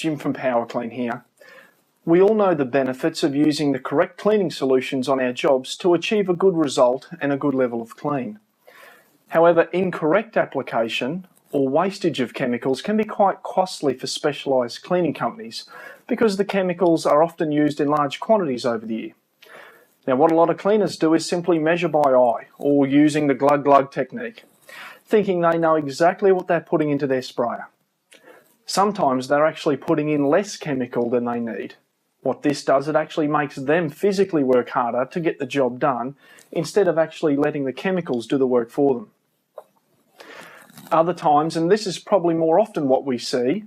Jim from PowerClean here. We all know the benefits of using the correct cleaning solutions on our jobs to achieve a good result and a good level of clean. However, incorrect application or wastage of chemicals can be quite costly for specialised cleaning companies because the chemicals are often used in large quantities over the year. Now, what a lot of cleaners do is simply measure by eye or using the glug-glug technique, thinking they know exactly what they're putting into their sprayer. Sometimes they're actually putting in less chemical than they need. What this does, it actually makes them physically work harder to get the job done instead of actually letting the chemicals do the work for them. Other times, and this is probably more often what we see,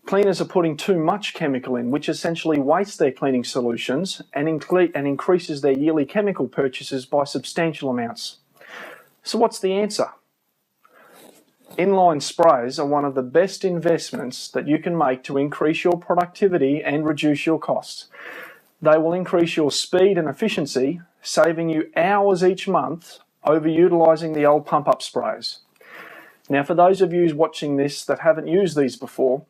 cleaners are putting too much chemical in, which essentially wastes their cleaning solutions and increases their yearly chemical purchases by substantial amounts. So what's the answer? Inline sprays are one of the best investments that you can make to increase your productivity and reduce your costs. They will increase your speed and efficiency, saving you hours each month over utilising the old pump-up sprays. Now, for those of you watching this that haven't used these before,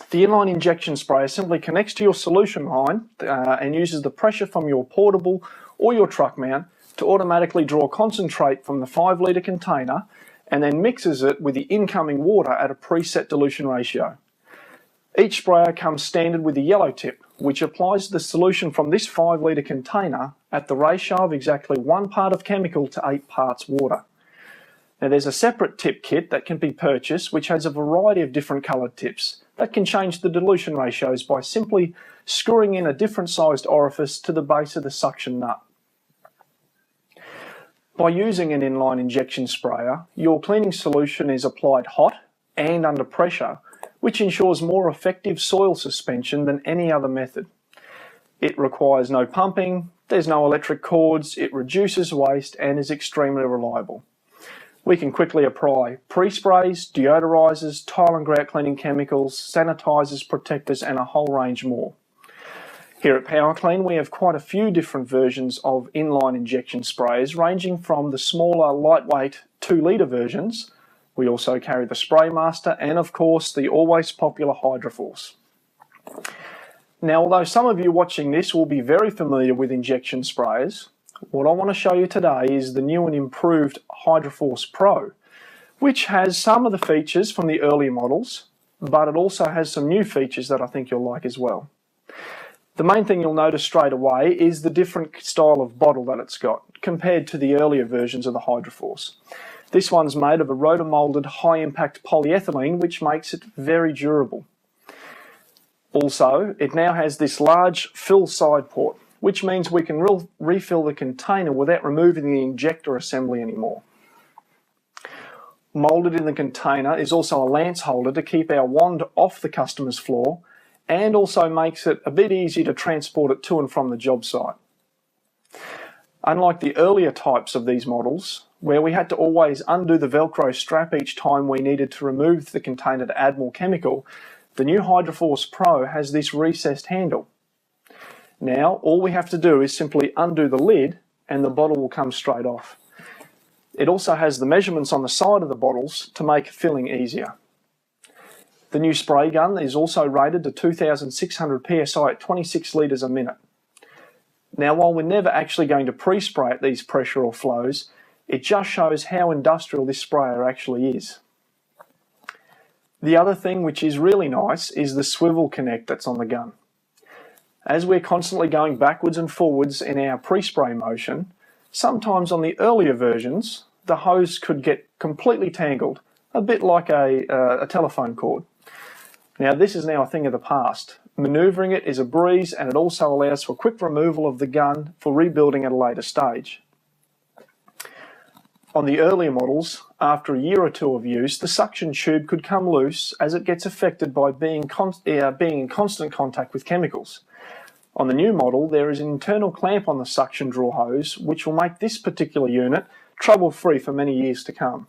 the inline injection sprayer simply connects to your solution line and uses the pressure from your portable or your truck mount to automatically draw concentrate from the 5 litre container and then mixes it with the incoming water at a preset dilution ratio. Each sprayer comes standard with a yellow tip, which applies the solution from this 5 litre container at the ratio of exactly 1 part of chemical to 8 parts water. Now, there's a separate tip kit that can be purchased which has a variety of different coloured tips that can change the dilution ratios by simply screwing in a different sized orifice to the base of the suction nut. By using an inline injection sprayer, your cleaning solution is applied hot and under pressure, which ensures more effective soil suspension than any other method. It requires no pumping, there's no electric cords, it reduces waste and is extremely reliable. We can quickly apply pre-sprays, deodorizers, tile and grout cleaning chemicals, sanitizers, protectors and a whole range more. Here at PowerClean, we have quite a few different versions of inline injection sprays, ranging from the smaller, lightweight 2 litre versions. We also carry the Spraymaster and, of course, the always popular Hydroforce. Now, although some of you watching this will be very familiar with injection sprayers, what I want to show you today is the new and improved Hydroforce Pro, which has some of the features from the earlier models, but it also has some new features that I think you'll like as well. The main thing you'll notice straight away is the different style of bottle that it's got compared to the earlier versions of the Hydroforce. This one's made of a rotomolded high-impact polyethylene, which makes it very durable. Also, it now has this large fill side port, which means we can refill the container without removing the injector assembly anymore. Moulded in the container is also a lance holder to keep our wand off the customer's floor, and also makes it a bit easier to transport it to and from the job site. Unlike the earlier types of these models, where we had to always undo the Velcro strap each time we needed to remove the container to add more chemical, the new Hydroforce Pro has this recessed handle. Now, all we have to do is simply undo the lid and the bottle will come straight off. It also has the measurements on the side of the bottles to make filling easier. The new spray gun is also rated to 2,600 psi at 26 litres a minute. Now, while we're never actually going to pre-spray at these pressure or flows, it just shows how industrial this sprayer actually is. The other thing which is really nice is the swivel connect that's on the gun. As we're constantly going backwards and forwards in our pre-spray motion, sometimes on the earlier versions, the hose could get completely tangled, a bit like a telephone cord. Now, this is now a thing of the past. Manoeuvring it is a breeze and it also allows for quick removal of the gun for rebuilding at a later stage. On the earlier models, after a year or two of use, the suction tube could come loose as it gets affected by being in constant contact with chemicals. On the new model, there is an internal clamp on the suction draw hose, which will make this particular unit trouble-free for many years to come.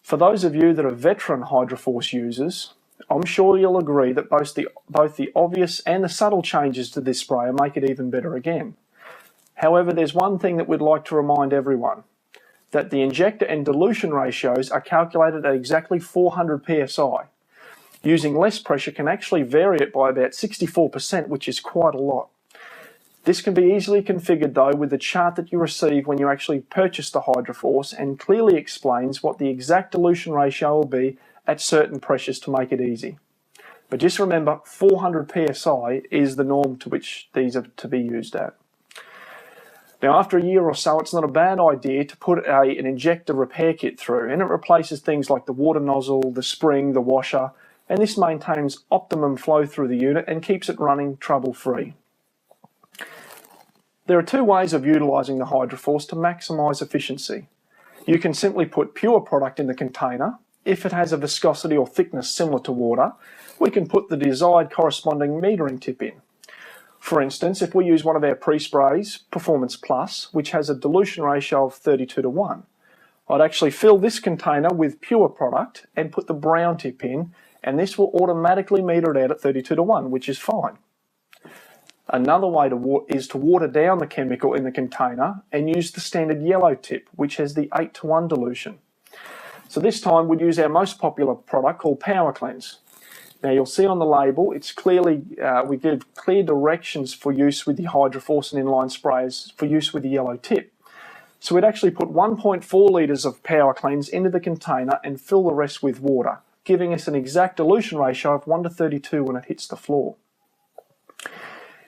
For those of you that are veteran Hydroforce users, I'm sure you'll agree that both the obvious and the subtle changes to this sprayer make it even better again. However, there's one thing that we'd like to remind everyone, that the injector and dilution ratios are calculated at exactly 400 psi. Using less pressure can actually vary it by about 64%, which is quite a lot. This can be easily configured though with the chart that you receive when you actually purchase the Hydroforce, and clearly explains what the exact dilution ratio will be at certain pressures to make it easy. But just remember, 400 psi is the norm to which these are to be used at. Now after a year or so, it's not a bad idea to put an injector repair kit through, and it replaces things like the water nozzle, the spring, the washer, and this maintains optimum flow through the unit and keeps it running trouble-free. There are two ways of utilising the Hydroforce to maximise efficiency. You can simply put pure product in the container. If it has a viscosity or thickness similar to water, we can put the desired corresponding metering tip in. For instance, if we use one of our pre-sprays, Performance Plus, which has a dilution ratio of 32:1, I'd actually fill this container with pure product and put the brown tip in, and this will automatically meter it out at 32:1, which is fine. Another way is to water down the chemical in the container and use the standard yellow tip, which has the 8:1 dilution. So this time we'd use our most popular product called Power Cleanse. Now you'll see on the label, it's clearly, we give clear directions for use with the Hydroforce and inline sprayers for use with the yellow tip. So we'd actually put 1.4 litres of Power Cleanse into the container and fill the rest with water, giving us an exact dilution ratio of 1:32 when it hits the floor.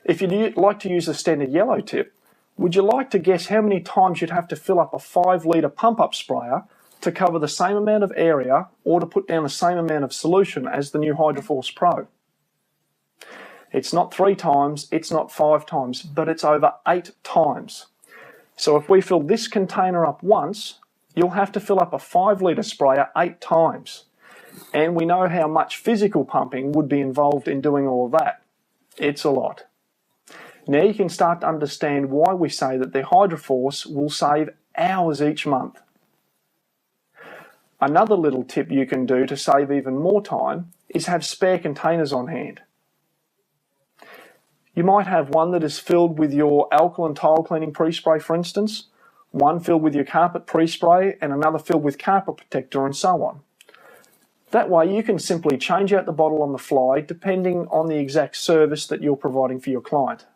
If you'd like to use the standard yellow tip, would you like to guess how many times you'd have to fill up a 5 litre pump-up sprayer to cover the same amount of area or to put down the same amount of solution as the new Hydroforce Pro? It's not 3 times, it's not 5 times, but it's over 8 times. So if we fill this container up once, you'll have to fill up a 5 litre sprayer 8 times. And we know how much physical pumping would be involved in doing all of that. It's a lot. Now you can start to understand why we say that the Hydroforce will save hours each month. Another little tip you can do to save even more time is have spare containers on hand. You might have one that is filled with your alkaline tile cleaning pre-spray, for instance, one filled with your carpet pre-spray and another filled with carpet protector, and so on. That way you can simply change out the bottle on the fly depending on the exact service that you're providing for your client.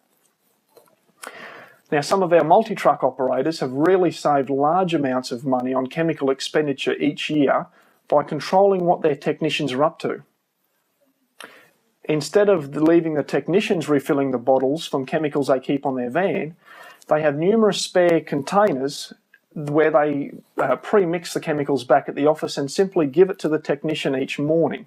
Now, some of our multi-truck operators have really saved large amounts of money on chemical expenditure each year by controlling what their technicians are up to. Instead of leaving the technicians refilling the bottles from chemicals they keep on their van, they have numerous spare containers where they pre-mix the chemicals back at the office and simply give it to the technician each morning.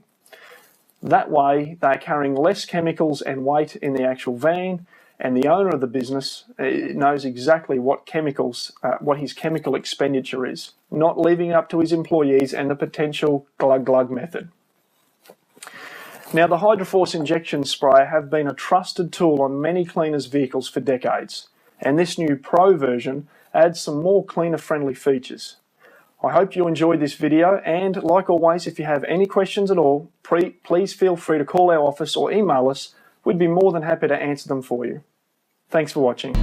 That way, they're carrying less chemicals and weight in the actual van, and the owner of the business knows exactly what his chemical expenditure is, not leaving it up to his employees and the potential glug-glug method. Now, the Hydroforce injection sprayer have been a trusted tool on many cleaners' vehicles for decades, and this new Pro version adds some more cleaner-friendly features. I hope you enjoyed this video, and like always, if you have any questions at all, please feel free to call our office or email us. We'd be more than happy to answer them for you. Thanks for watching.